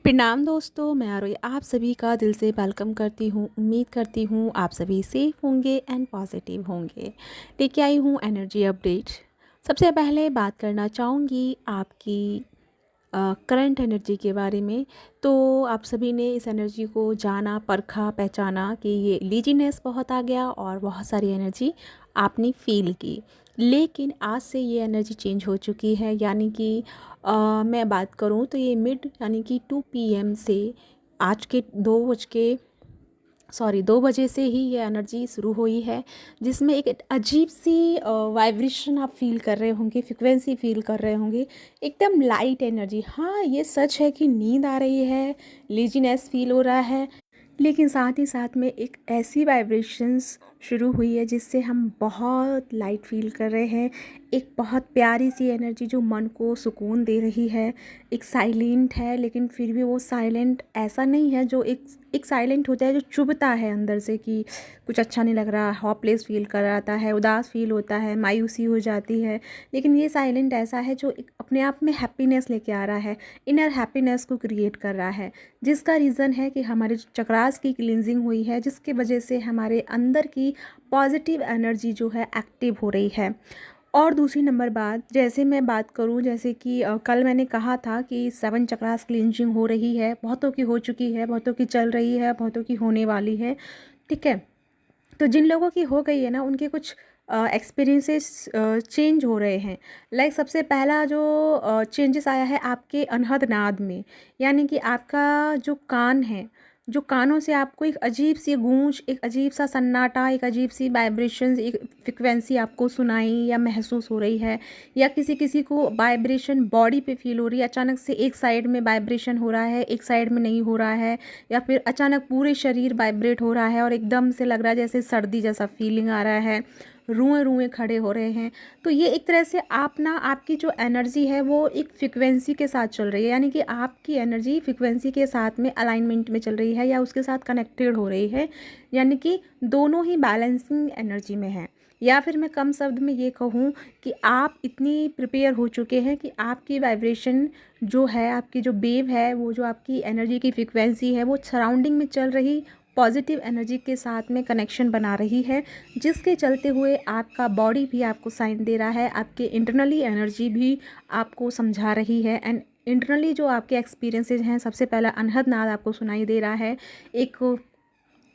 प्रणाम दोस्तों, मैं आरोही आप सभी का दिल से वेलकम करती हूँ। उम्मीद करती हूँ आप सभी सेफ होंगे एंड पॉजिटिव होंगे। लेके आई हूँ एनर्जी अपडेट। सबसे पहले बात करना चाहूँगी आपकी करंट एनर्जी के बारे में। तो आप सभी ने इस एनर्जी को जाना, परखा, पहचाना कि ये लीजीनेस बहुत आ गया और बहुत सारी एनर्जी आपने फील की। लेकिन आज से ये एनर्जी चेंज हो चुकी है, यानी कि मैं बात करूँ तो ये मिड यानी कि 2 PM से आज के 2 बजे से ही ये एनर्जी शुरू हुई है, जिसमें एक अजीब सी वाइब्रेशन आप फील कर रहे होंगे, फ्रिक्वेंसी फील कर रहे होंगे, एकदम लाइट एनर्जी। हाँ, ये सच है कि नींद आ रही है, लेजीनेस फील हो रहा है, लेकिन साथ ही साथ में एक ऐसी वाइब्रेशंस शुरू हुई है जिससे हम बहुत लाइट फील कर रहे हैं। एक बहुत प्यारी सी एनर्जी जो मन को सुकून दे रही है। एक साइलेंट है, लेकिन फिर भी वो साइलेंट ऐसा नहीं है जो एक साइलेंट होता है जो चुभता है अंदर से कि कुछ अच्छा नहीं लग रहा, होपलेस फील कराता है, उदास फील होता है, मायूसी हो जाती है। लेकिन ये साइलेंट ऐसा है जो एक अपने आप में हैप्पीनेस लेके आ रहा है, इनर हैप्पीनेस को क्रिएट कर रहा है, जिसका रीज़न है कि हमारे चक्रास की क्लींजिंग हुई है, जिसकी वजह से हमारे अंदर की पॉजिटिव एनर्जी जो है एक्टिव हो रही है। और दूसरी नंबर बात, जैसे मैं बात करूं, जैसे कि कल मैंने कहा था कि 7 चक्रास क्लींजिंग हो रही है, बहुतों की हो चुकी है, बहुतों की चल रही है, बहुतों की होने वाली है। ठीक है, तो जिन लोगों की हो गई है ना, उनके कुछ एक्सपीरियंसेस चेंज हो रहे हैं। लाइक सबसे पहला जो चेंजेस आया है आपके अनहद नाद में, यानी कि आपका जो कान है, जो कानों से आपको एक अजीब सी गूंज, एक अजीब सा सन्नाटा, एक अजीब सी वाइब्रेशन, एक फ्रिक्वेंसी आपको सुनाई या महसूस हो रही है। या किसी किसी को वाइब्रेशन बॉडी पे फील हो रही है, अचानक से एक साइड में वाइब्रेशन हो रहा है, एक साइड में नहीं हो रहा है, या फिर अचानक पूरे शरीर वाइब्रेट हो रहा है और एकदम से लग रहा है जैसे सर्दी जैसा फीलिंग आ रहा है, रुएं रुएं खड़े हो रहे हैं। तो ये एक तरह से आप ना, आपकी जो एनर्जी है वो एक फ्रिक्वेंसी के साथ चल रही है, यानी कि आपकी एनर्जी फ्रिक्वेंसी के साथ में अलाइनमेंट में चल रही है या उसके साथ कनेक्टेड हो रही है, यानी कि दोनों ही बैलेंसिंग एनर्जी में है। या फिर मैं कम शब्द में ये कहूँ कि आप इतनी प्रिपेयर हो चुके हैं कि आपकी वाइब्रेशन जो है, आपकी जो वेव है, वो जो आपकी एनर्जी की फ्रिक्वेंसी है, वो सराउंडिंग में चल रही पॉजिटिव एनर्जी के साथ में कनेक्शन बना रही है, जिसके चलते हुए आपका बॉडी भी आपको साइन दे रहा है, आपके इंटरनली एनर्जी भी आपको समझा रही है। एंड इंटरनली जो आपके एक्सपीरियंसेस हैं, सबसे पहला अनहद नाद आपको सुनाई दे रहा है, एक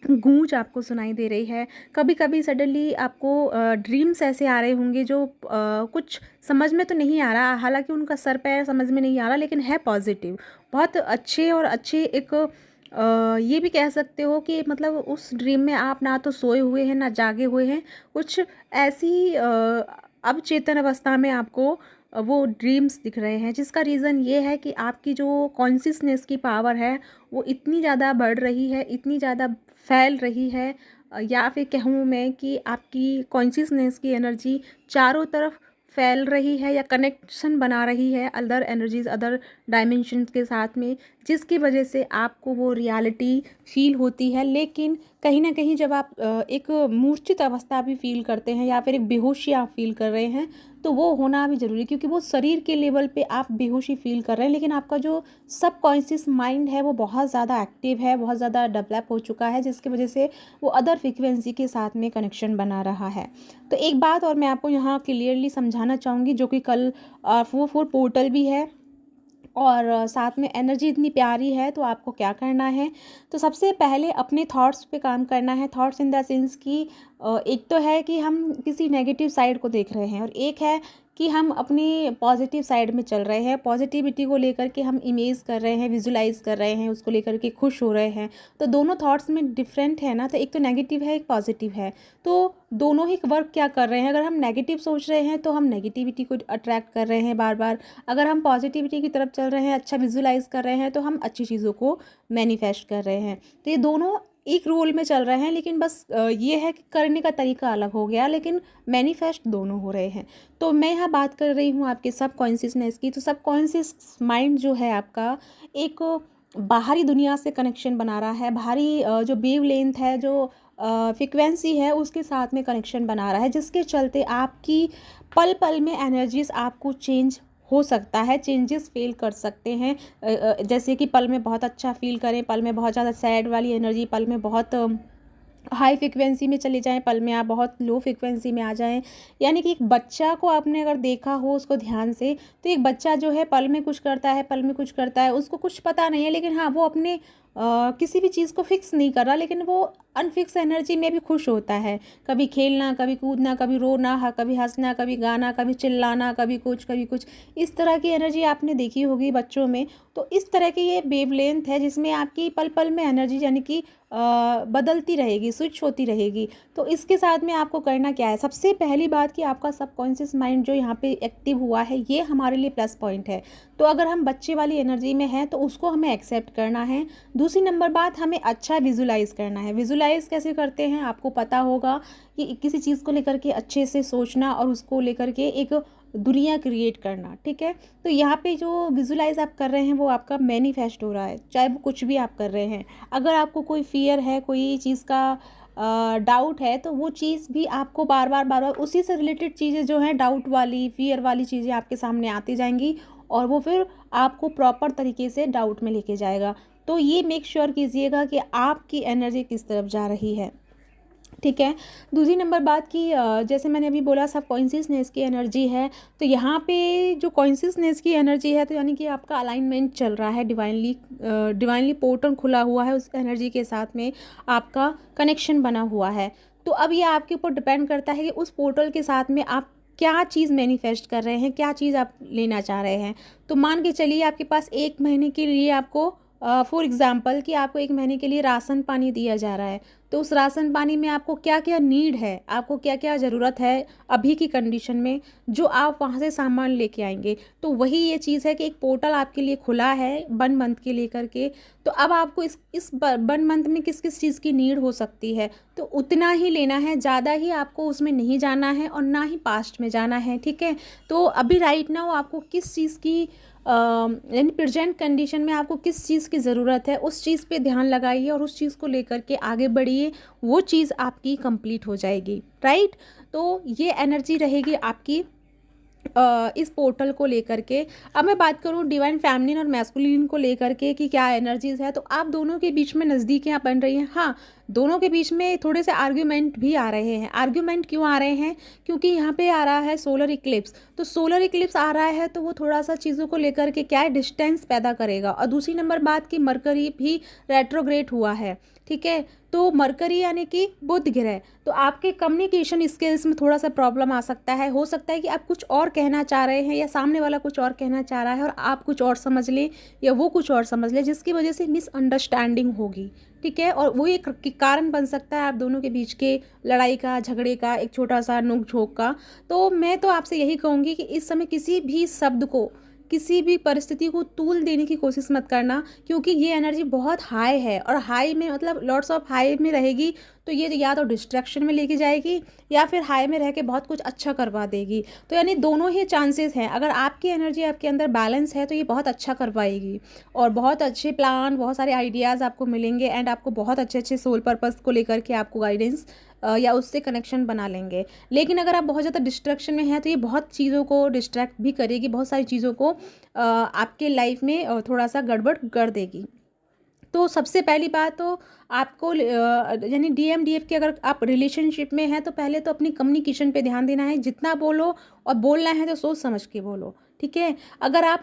गूंज आपको सुनाई दे रही है। कभी कभी सडनली आपको ड्रीम्स ऐसे आ रहे होंगे जो कुछ समझ में तो नहीं आ रहा, हालांकि उनका सर पैर समझ में नहीं आ रहा, लेकिन है पॉजिटिव, बहुत अच्छे और अच्छे। एक ये भी कह सकते हो कि मतलब उस ड्रीम में आप ना तो सोए हुए हैं ना जागे हुए हैं, कुछ ऐसी अब चेतन अवस्था में आपको वो ड्रीम्स दिख रहे हैं, जिसका रीज़न ये है कि आपकी जो कॉन्शियसनेस की पावर है वो इतनी ज़्यादा बढ़ रही है, इतनी ज़्यादा फैल रही है, या फिर कहूँ मैं कि आपकी कॉन्शियसनेस की एनर्जी चारों तरफ फैल रही है या कनेक्शन बना रही है अदर एनर्जीज, अदर डायमेंशंस के साथ में, जिसकी वजह से आपको वो रियलिटी फील होती है। लेकिन कहीं ना कहीं जब आप एक मूर्छित अवस्था भी फील करते हैं या फिर एक बेहोशी आप फील कर रहे हैं, तो वो होना भी ज़रूरी है, क्योंकि वो शरीर के लेवल पे आप बेहोशी फील कर रहे हैं, लेकिन आपका जो सबकॉन्शियस माइंड है वो बहुत ज़्यादा एक्टिव है, बहुत ज़्यादा डेवलप हो चुका है, जिसकी वजह से वो अदर फ्रिक्वेंसी के साथ में कनेक्शन बना रहा है। तो एक बात और मैं आपको यहाँ क्लियरली समझाना चाहूँगी, जो कि कल 4 पोर्टल भी है और साथ में एनर्जी इतनी प्यारी है, तो आपको क्या करना है। तो सबसे पहले अपने थॉट्स पे काम करना है। थॉट्स इन द सेंस कि एक तो है कि हम किसी नेगेटिव साइड को देख रहे हैं, और एक है कि हम अपनी पॉजिटिव साइड में चल रहे हैं, पॉजिटिविटी को लेकर के हम इमेज कर रहे हैं, विजुलाइज कर रहे हैं, उसको लेकर के खुश हो रहे हैं। तो दोनों थॉट्स में डिफरेंट है ना, तो एक तो नेगेटिव है, एक पॉजिटिव है, तो दोनों ही वर्क क्या कर रहे हैं। अगर हम नेगेटिव सोच रहे हैं तो हम नेगेटिविटी को अट्रैक्ट कर रहे हैं बार बार, अगर हम पॉजिटिविटी की तरफ चल रहे हैं, अच्छा विजुलाइज कर रहे हैं, तो हम अच्छी चीज़ों को मैनिफेस्ट कर रहे हैं। तो ये दोनों एक रोल में चल रहे हैं, लेकिन बस ये है कि करने का तरीका अलग हो गया, लेकिन मैनिफेस्ट दोनों हो रहे हैं। तो मैं यहाँ बात कर रही हूँ आपके सब कॉन्शियसनेस की। तो सब कॉन्शियस माइंड जो है आपका, एक बाहरी दुनिया से कनेक्शन बना रहा है, बाहरी जो वेव लेंथ है, जो फ्रिक्वेंसी है, उसके साथ में कनेक्शन बना रहा है, जिसके चलते आपकी पल पल में एनर्जीज आपको चेंज हो सकता है, चेंजेस फील कर सकते हैं। जैसे कि पल में बहुत अच्छा फील करें, पल में बहुत ज़्यादा सैड वाली एनर्जी, पल में बहुत हाई फ्रिक्वेंसी में चले जाएँ, पल में आप बहुत लो फ्रिक्वेंसी में आ जाएँ। यानी कि एक बच्चा को आपने अगर देखा हो उसको ध्यान से, तो एक बच्चा जो है पल में कुछ करता है, पल में कुछ करता है, उसको कुछ पता नहीं है, लेकिन हाँ, वो अपने किसी भी चीज़ को फिक्स नहीं कर रहा, लेकिन वो अनफिक्स एनर्जी में भी खुश होता है। कभी खेलना, कभी कूदना, कभी रोना, कभी हँसना, कभी गाना, कभी चिल्लाना, कभी कुछ, कभी कुछ। इस तरह की एनर्जी आपने देखी होगी बच्चों में। तो इस तरह की ये वेवलेंथ है जिसमें आपकी पल-पल में एनर्जी यानी कि बदलती रहेगी, स्विच होती रहेगी। तो इसके साथ में आपको करना क्या है? सबसे पहली बात कि आपका सबकॉन्शियस माइंड जो यहाँ पे एक्टिव हुआ है, ये हमारे लिए प्लस पॉइंट है। तो अगर हम बच्चे वाली एनर्जी में हैं, तो उसको हमें एक्सेप्ट करना है। दूसरी नंबर बात, हमें अच्छा विजुलाइज़ करना है। विजुलाइज़ कैसे करते हैं? आपको पता होगा कि किसी चीज़ को लेकर के अच्छे से सोचना और उसको लेकर के एक दुनिया क्रिएट करना, ठीक है? तो यहाँ पे जो विजुलाइज़ आप कर रहे हैं वो आपका मैनिफेस्ट हो रहा है, चाहे वो कुछ भी आप कर रहे हैं। अगर आपको कोई फ़ियर है, कोई चीज़ का डाउट है, तो वो चीज़ भी आपको बार-बार उसी से रिलेटेड चीज़ें जो हैं डाउट वाली, फ़ियर वाली चीज़ें आपके सामने आती जाएँगी और वो फिर आपको प्रॉपर तरीके से डाउट में लेके जाएगा। तो ये मेक श्योर कीजिएगा कि आपकी एनर्जी किस तरफ जा रही है, ठीक है। दूसरी नंबर बात कि जैसे मैंने अभी बोला सब कॉन्शियसनेस की एनर्जी है, तो यहाँ पे जो कॉन्शियसनेस की एनर्जी है, तो यानी कि आपका अलाइनमेंट चल रहा है डिवाइनली पोर्टल खुला हुआ है, उस एनर्जी के साथ में आपका कनेक्शन बना हुआ है। तो अब ये आपके ऊपर डिपेंड करता है कि उस पोर्टल के साथ में आप क्या चीज़ मैनिफेस्ट कर रहे हैं, क्या चीज़ आप लेना चाह रहे हैं। तो मान के चलिए आपके पास 1 महीने के लिए आपको फॉर एग्ज़ाम्पल कि आपको 1 महीने के लिए राशन पानी दिया जा रहा है, तो उस राशन पानी में आपको क्या-क्या नीड है, आपको क्या-क्या ज़रूरत है अभी की कंडीशन में, जो आप वहाँ से सामान लेके आएँगे। तो वही ये चीज़ है कि एक पोर्टल आपके लिए खुला है 1 मंथ के लेकर के, तो अब आपको इस 1 मंथ में किस-किस चीज़ की नीड हो सकती है, तो उतना ही लेना है, ज़्यादा ही आपको उसमें नहीं जाना है और ना ही पास्ट में जाना है, ठीक है? तो अभी राइट नाउ आपको किस चीज़ की यानी प्रेजेंट कंडीशन में आपको किस चीज़ की ज़रूरत है, उस चीज़ पे ध्यान लगाइए और उस चीज़ को लेकर के आगे बढ़िए, वो चीज़ आपकी कंप्लीट हो जाएगी, राइट? तो ये एनर्जी रहेगी आपकी इस पोर्टल को लेकर के। अब मैं बात करूँ डिवाइन फेमिनिन और मैस्कुलिन को लेकर के कि क्या एनर्जीज़ है, तो आप दोनों के बीच में नज़दीकियाँ बन रही हैं। हाँ, दोनों के बीच में थोड़े से आर्ग्यूमेंट भी आ रहे हैं। आर्ग्यूमेंट क्यों आ रहे हैं? क्योंकि यहाँ पे आ रहा है सोलर इक्लिप्स। तो सोलर इक्लिप्स आ रहा है तो वो थोड़ा-सा चीज़ों को लेकर के क्या है, डिस्टेंस पैदा करेगा। और दूसरी नंबर बात कि मरकरी भी रेट्रोग्रेड हुआ है, ठीक है? तो मरकरी यानी कि बुध ग्रह, तो आपके कम्युनिकेशन स्किल्स में थोड़ा-सा प्रॉब्लम आ सकता है। हो सकता है कि आप कुछ और कहना चाह रहे हैं या सामने वाला कुछ और कहना चाह रहा है और आप कुछ और समझ लें या वो कुछ और समझ ले, जिसकी वजह से मिसअंडरस्टैंडिंग होगी, ठीक है? और वो एक कारण बन सकता है आप दोनों के बीच के लड़ाई का, झगड़े का, एक छोटा-सा नोक-झोंक का। तो मैं तो आपसे यही कहूँगी कि इस समय किसी भी शब्द को, किसी भी परिस्थिति को तूल देने की कोशिश मत करना, क्योंकि ये एनर्जी बहुत हाई है और हाई में मतलब लॉट्स ऑफ हाई में रहेगी, तो ये या तो डिस्ट्रैक्शन में लेके जाएगी या फिर हाई में रह के बहुत कुछ अच्छा करवा देगी। तो यानी दोनों ही चांसेस हैं। अगर आपकी एनर्जी आपके अंदर बैलेंस है तो ये बहुत अच्छा करवाएगी और बहुत अच्छे प्लान, बहुत सारे आइडियाज़ आपको मिलेंगे एंड आपको बहुत अच्छे-अच्छे सोल पर्पस को लेकर के आपको गाइडेंस या उससे कनेक्शन बना लेंगे। लेकिन अगर आप बहुत ज़्यादा डिस्ट्रैक्शन में हैं तो ये बहुत चीज़ों को डिस्ट्रैक्ट भी करेगी, बहुत सारी चीज़ों को आपके लाइफ में थोड़ा-सा गड़बड़ कर देगी। तो सबसे पहली बात तो आपको यानी डीएमडीएफ के अगर आप रिलेशनशिप में हैं तो पहले तो अपनी कम्युनिकेशन पे ध्यान देना है। जितना बोलो और बोलना है तो सोच समझ के बोलो, ठीक है? अगर आप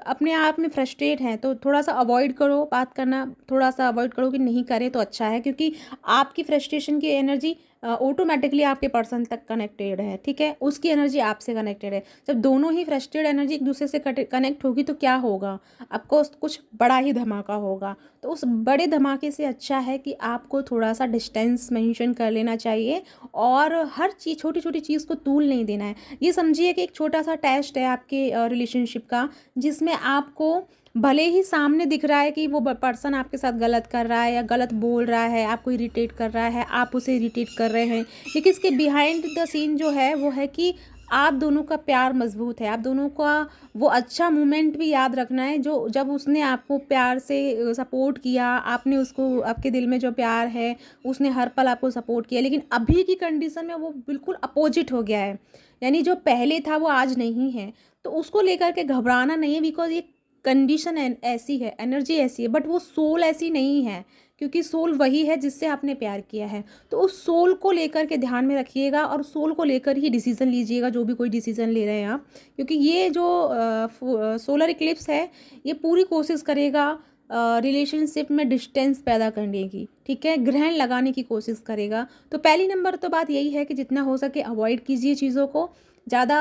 अपने आप में फ्रस्ट्रेट हैं तो थोड़ा-सा अवॉइड करो बात करना, थोड़ा-सा अवॉइड करो कि नहीं करें तो अच्छा है, क्योंकि आपकी फ्रस्ट्रेशन की एनर्जी ऑटोमेटिकली आपके पर्सन तक कनेक्टेड है, ठीक है? उसकी एनर्जी आपसे कनेक्टेड है। जब दोनों ही फ्रस्ट्रेट एनर्जी एक दूसरे से कनेक्ट होगी तो क्या होगा? आपको कुछ बड़ा ही धमाका होगा। तो उस बड़े धमाके से अच्छा है कि आपको थोड़ा-सा डिस्टेंस मेंशन कर लेना चाहिए और हर चीज़, छोटी-छोटी चीज़ को तूल नहीं देना है। ये समझिए कि एक छोटा-सा टेस्ट है आपके रिलेशनशिप का, जिसमें आपको भले ही सामने दिख रहा है कि वो पर्सन आपके साथ गलत कर रहा है या गलत बोल रहा है, आपको इरिटेट कर रहा है, आप उसे इरिटेट कर रहे हैं, लेकिन इसके बिहाइंड द सीन जो है वो है कि आप दोनों का प्यार मजबूत है, आप दोनों का वो अच्छा मोमेंट भी याद रखना है जो जब उसने आपको प्यार से सपोर्ट किया, आपने उसको, आपके दिल में जो प्यार है उसने हर पल आपको सपोर्ट किया। लेकिन अभी की कंडीशन में वो बिल्कुल अपोजिट हो गया है, यानी जो पहले था वो आज नहीं है। तो उसको लेकर के घबराना नहीं है, बिकॉज ये कंडीशन ऐसी है, एनर्जी ऐसी है, बट वो सोल ऐसी नहीं है, क्योंकि सोल वही है जिससे आपने प्यार किया है। तो उस सोल को लेकर के ध्यान में रखिएगा और सोल को लेकर ही डिसीज़न लीजिएगा, जो भी कोई डिसीज़न ले रहे हैं आप। क्योंकि ये जो सोलर इक्लिप्स है, ये पूरी कोशिश करेगा रिलेशनशिप में डिस्टेंस पैदा करने की, ठीक है, ग्रहण लगाने की कोशिश करेगा। तो पहली नंबर तो बात यही है कि जितना हो सके अवॉइड कीजिए चीज़ों को, ज़्यादा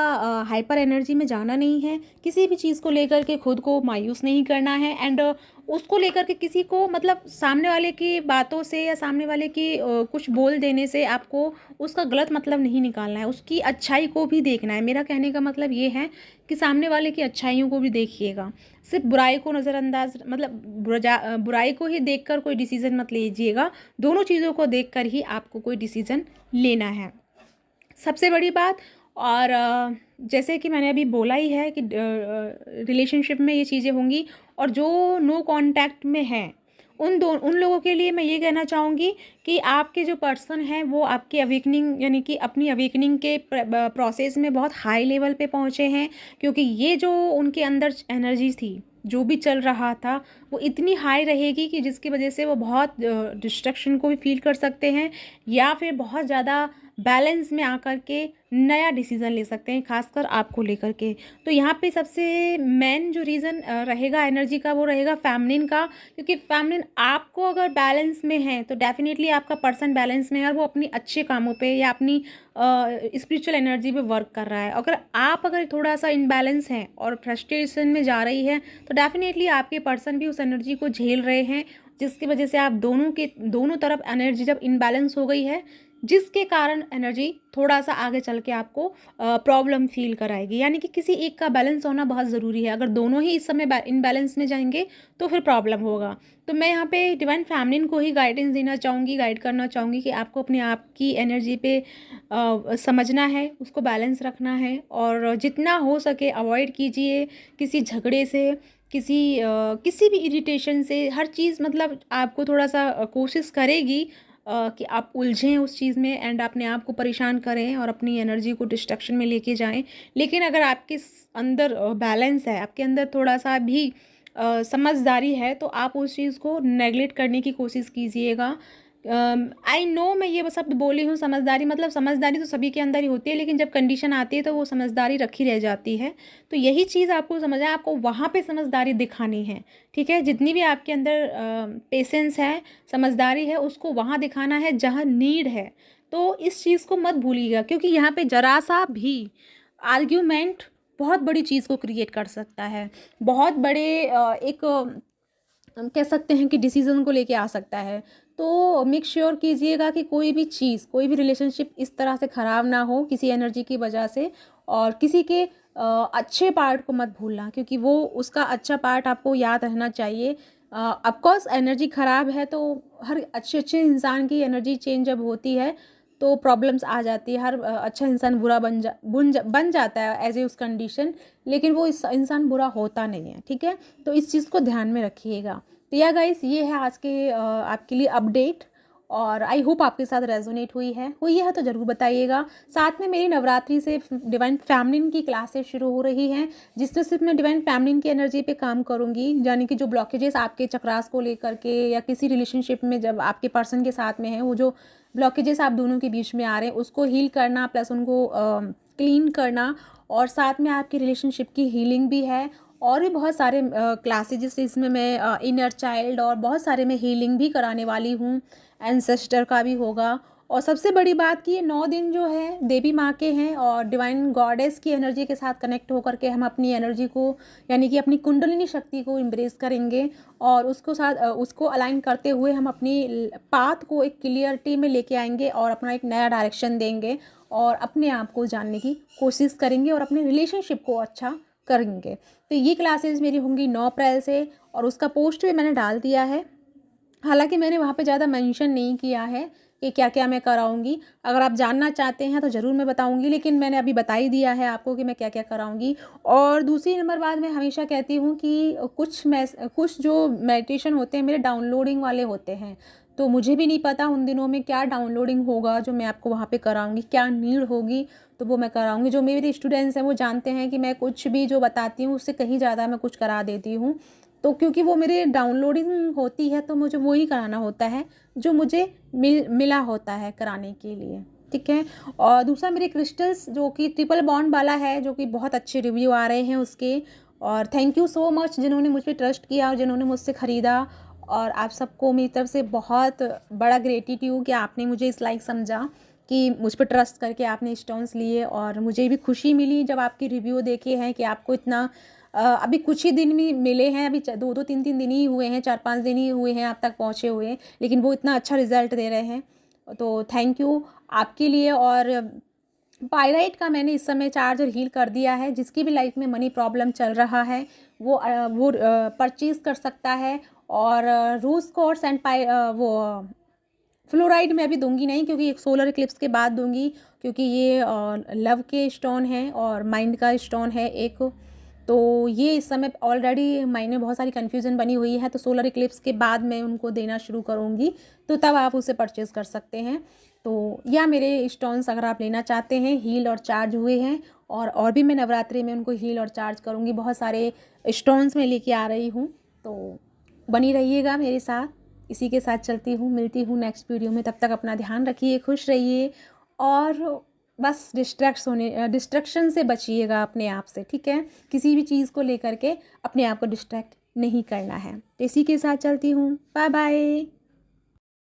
हाइपर एनर्जी में जाना नहीं है, किसी भी चीज़ को लेकर के खुद को मायूस नहीं करना है। एंड उसको लेकर के किसी को, मतलब सामने वाले की बातों से या सामने वाले की कुछ बोल देने से आपको उसका गलत मतलब नहीं निकालना है, उसकी अच्छाई को भी देखना है। मेरा कहने का मतलब ये है कि सामने वाले की अच्छाइयों को भी देखिएगा, सिर्फ बुराई को नज़रअंदाज, मतलब बुराई को ही देखकर कोई डिसीज़न मत लीजिएगा, दोनों चीज़ों को देखकर ही आपको कोई डिसीज़न लेना है, सबसे बड़ी बात। और जैसे कि मैंने अभी बोला ही है कि रिलेशनशिप में ये चीज़ें होंगी, और जो नो कांटेक्ट में हैं उन लोगों के लिए मैं ये कहना चाहूँगी कि आपके जो पर्सन हैं वो आपकी अवेकनिंग, यानी कि अपनी अवेकनिंग के प्रोसेस में बहुत हाई लेवल पे पहुँचे हैं। क्योंकि ये जो उनके अंदर एनर्जी थी, जो भी चल रहा था, वो इतनी हाई रहेगी कि जिसकी वजह से वो बहुत डिस्ट्रक्शन को भी फील कर सकते हैं, या फिर बहुत ज़्यादा बैलेंस में आकर के नया डिसीज़न ले सकते हैं, खासकर आपको लेकर के। तो यहाँ पे सबसे मेन जो रीज़न रहेगा एनर्जी का, वो रहेगा फेमिनिन का। क्योंकि फेमिनिन आपको अगर बैलेंस में है तो डेफिनेटली आपका पर्सन बैलेंस में है, और वो अपनी अच्छे कामों पे या अपनी स्पिरिचुअल एनर्जी पे वर्क कर रहा है। अगर थोड़ा सा इनबैलेंस है और फ्रस्ट्रेशन में जा रही है, तो डेफिनेटली आपके पर्सन भी उस एनर्जी को झेल रहे हैं, जिसकी वजह से आप दोनों तरफ एनर्जी जब इनबैलेंस हो गई है, जिसके कारण एनर्जी थोड़ा सा आगे चल के आपको प्रॉब्लम फील कराएगी। यानी कि किसी एक का बैलेंस होना बहुत ज़रूरी है, अगर दोनों ही इस समय इनबैलेंस में जाएंगे तो फिर प्रॉब्लम होगा। तो मैं यहाँ पे डिवाइन फैमिलिन को ही गाइडेंस देना चाहूँगी, गाइड करना चाहूँगी कि आपको अपने आप की एनर्जी पे समझना है, उसको बैलेंस रखना है, और जितना हो सके अवॉइड कीजिए किसी झगड़े से, किसी भी इरिटेशन से। हर चीज़ मतलब आपको थोड़ा सा कोशिश करेगी कि आप उलझें उस चीज़ में, एंड अपने आप को परेशान करें और अपनी एनर्जी को डिस्ट्रक्शन में लेके जाएं। लेकिन अगर आपके अंदर बैलेंस है, आपके अंदर थोड़ा सा भी समझदारी है, तो आप उस चीज़ को नेगलेक्ट करने की कोशिश कीजिएगा। आई नो मैं ये शब्द बोली हूँ समझदारी, मतलब समझदारी तो सभी के अंदर ही होती है, लेकिन जब कंडीशन आती है तो वो समझदारी रखी रह जाती है। तो यही चीज़ आपको समझना है, आपको वहाँ पे समझदारी दिखानी है, ठीक है। जितनी भी आपके अंदर पेशेंस है, समझदारी है, उसको वहाँ दिखाना है जहाँ नीड है। तो इस चीज़ को मत भूलिएगा, क्योंकि यहाँ पे जरा सा भी आर्ग्यूमेंट बहुत बड़ी चीज़ को क्रिएट कर सकता है, बहुत बड़े एक हम कह सकते हैं कि डिसीज़न को लेके आ सकता है। तो मेक श्योर कीजिएगा कि कोई भी चीज़, कोई भी रिलेशनशिप इस तरह से ख़राब ना हो किसी एनर्जी की वजह से। और किसी के अच्छे पार्ट को मत भूलना, क्योंकि वो उसका अच्छा पार्ट आपको याद रहना चाहिए। ऑफकोर्स एनर्जी ख़राब है तो हर अच्छे इंसान की एनर्जी चेंज जब होती है तो प्रॉब्लम्स आ जाती है। हर अच्छा इंसान बुरा बन जाता है एज ए उस कंडीशन, लेकिन वो इंसान बुरा होता नहीं है, ठीक है। तो इस चीज़ को ध्यान में रखिएगा। तो या गाइस, ये है आज के आपके लिए अपडेट, और आई होप आपके साथ रेजोनेट हुई है तो ज़रूर बताइएगा। साथ में मेरी नवरात्रि से डिवाइन फैमिलिन की क्लासेस शुरू हो रही हैं, जिसमें सिर्फ मैं डिवाइन फैमिलिन की एनर्जी पे काम करूँगी, यानी कि जो ब्लॉकेजेस आपके चक्रास को लेकर के या किसी रिलेशनशिप में जब आपके पर्सन के साथ में है, वो जो ब्लॉकेजेस आप दोनों के बीच में आ रहे हैं उसको हील करना, प्लस उनको क्लीन करना, और साथ में आपकी रिलेशनशिप की हीलिंग भी है। और भी बहुत सारे क्लासेज जैसे इसमें मैं इनर चाइल्ड और बहुत सारे मैं हीलिंग भी कराने वाली हूँ, एंसेस्टर का भी होगा। और सबसे बड़ी बात कि ये 9 दिन जो है देवी माँ के हैं, और डिवाइन गॉडेस की एनर्जी के साथ कनेक्ट होकर के हम अपनी एनर्जी को, यानी कि अपनी कुंडलिनी शक्ति को एम्ब्रेस करेंगे, और उसको अलाइन करते हुए हम अपनी पाथ को एक क्लियरिटी में लेके आएंगे और अपना एक नया डायरेक्शन देंगे, और अपने आप को जानने की कोशिश करेंगे और अपने रिलेशनशिप को अच्छा करेंगे। तो ये क्लासेस मेरी होंगी 9 अप्रैल से, और उसका पोस्ट भी मैंने डाल दिया है। हालांकि मैंने वहाँ पे ज़्यादा मेंशन नहीं किया है, कि क्या क्या मैं कराऊंगी। अगर आप जानना चाहते हैं तो ज़रूर मैं बताऊंगी, लेकिन मैंने अभी बता ही दिया है आपको कि मैं क्या क्या कराऊंगी। और दूसरी नंबर बात, मैं हमेशा कहती हूँ कि कुछ जो मेडिटेशन होते हैं मेरे डाउनलोडिंग वाले होते हैं, तो मुझे भी नहीं पता उन दिनों में क्या डाउनलोडिंग होगा जो मैं आपको वहाँ पे कराऊंगी, क्या नीड होगी, तो वो मैं कराऊंगी। जो मेरे स्टूडेंट्स हैं वो जानते हैं कि मैं कुछ भी जो बताती हूँ उससे कहीं ज़्यादा मैं कुछ करा देती हूँ। तो क्योंकि वो मेरे डाउनलोडिंग होती है तो मुझे वो ही कराना होता है जो मुझे मिला होता है कराने के लिए, ठीक है। और दूसरा, मेरे क्रिस्टल्स जो कि ट्रिपल बॉन्ड वाला है, जो कि बहुत अच्छे रिव्यू आ रहे हैं उसके। और थैंक यू सो मच जिन्होंने मुझ पर ट्रस्ट किया और जिन्होंने मुझसे ख़रीदा। और आप सबको मेरी तरफ से बहुत बड़ा ग्रेटिट्यूड कि आपने मुझे इस लायक समझा कि मुझ पर ट्रस्ट करके आपने स्टोन्स लिए। और मुझे भी खुशी मिली जब आपके रिव्यू देखे हैं कि आपको इतना अभी कुछ ही दिन में मिले हैं, अभी 2-2 3 3 दिन ही हुए हैं, 4-5 दिन ही हुए हैं आप तक पहुँचे हुए, लेकिन वो इतना अच्छा रिजल्ट दे रहे हैं। तो थैंक यू आपके लिए। और पायराइट का मैंने इस समय चार्ज और हील कर दिया है। जिसकी भी लाइफ में मनी प्रॉब्लम चल रहा है वो परचेज़ कर सकता है। और रोज़ क्वार्ट्ज एंड वो फ्लोराइड में अभी दूंगी नहीं, क्योंकि एक सोलर इक्लिप्स के बाद दूंगी, क्योंकि ये लव के स्टोन है और माइंड का स्टोन है एक। तो ये इस समय ऑलरेडी माइंड में बहुत सारी कन्फ्यूज़न बनी हुई है, तो सोलर इक्लिप्स के बाद मैं उनको देना शुरू करूँगी, तो तब आप उसे परचेज़ कर सकते हैं। तो या मेरे स्टोन्स अगर आप लेना चाहते हैं, हील और चार्ज हुए हैं, और भी मैं नवरात्रि में उनको हील और चार्ज करूँगी, बहुत सारे स्टोन्स मैं लेके आ रही हूँ। तो बनी रहिएगा मेरे साथ, इसी के साथ चलती हूँ। मिलती हूँ नेक्स्ट वीडियो में, तब तक अपना ध्यान रखिए, खुश रहिए, और बस डिस्ट्रैक्शन से बचिएगा अपने आप से, ठीक है। किसी भी चीज़ को लेकर के अपने आप को डिस्ट्रैक्ट नहीं करना है। तो इसी के साथ चलती हूँ, बाय बाय।